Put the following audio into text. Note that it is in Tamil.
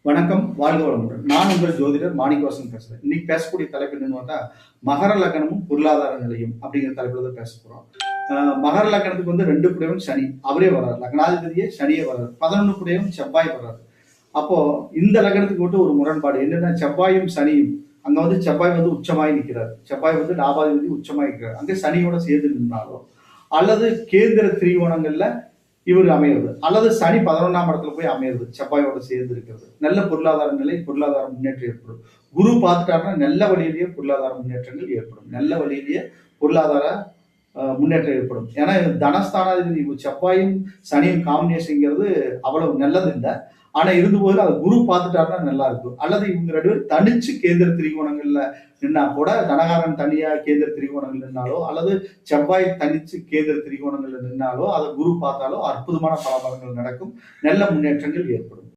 வணக்கம், வாழ்க வளமுடன். நான் உங்கள் ஜோதிடர் மாணிக்கவாசன் பேசுறேன். இன்னைக்கு பேசக்கூடிய தலைப்பு என்னன்னு பார்த்தா, மகர லக்னமும் பொருளாதார நிலையும் அப்படிங்கிற தலைப்புல தான் பேச போறோம். மகர லக்னத்துக்கு வந்து 2 குடையவன் சனி. அவரே வர்றாரு. லக்னாதிபதியே சனியே வர்றாரு. 11 குடையவன் செவ்வாய் வர்றாரு. அப்போ இந்த லக்னத்துக்கு மட்டும் ஒரு முரண்பாடு என்னன்னா, செவ்வாயும் சனியும் அங்க வந்து செவ்வாய் வந்து உச்சமாய் நிற்கிறார். செவ்வாய் வந்து லாபாதிபதி உச்சமாய் இருக்கிறார். அங்க சனியோட சேர்ந்து நின்றாலோ அல்லது கேந்திர திரிகோணங்கள்ல இவர் அமையிறது அல்லது சனி 11ஆம் இடத்துல போய் அமையிறது செவ்வாயோட சேர்ந்து இருக்கிறது. நல்ல பொருளாதார நிலை, பொருளாதார முன்னேற்றம் ஏற்படும். குரு பார்த்துட்டாருன்னா நல்ல வழியிலேயே பொருளாதார முன்னேற்றங்கள் ஏற்படும். நல்ல வழியிலேயே பொருளாதார முன்னேற்றம் ஏற்படும். ஏன்னா தனஸ்தானாதிபதி செவ்வாயும் சனியும் காம்பினேஷன்ங்கிறது அவ்வளவு நல்லது இல்லை. ஆனா இருந்தபோது அதை குரு பார்த்துட்டாருன்னா நல்லா இருக்கும். அல்லது இவங்க 2 பேரும் தனிச்சு கேந்திர திரிகோணங்கள்ல நின்னா கூட, தனகாரன் தனியா கேந்திர திரிகோணங்கள் நின்னாலோ அல்லது செவ்வாய் தனிச்சு கேந்திர திரிகோணங்கள்ல நின்னாலோ அதை குரு பார்த்தாலோ அற்புதமான பலன்கள் நடக்கும். நல்ல முன்னேற்றங்கள் ஏற்படும்.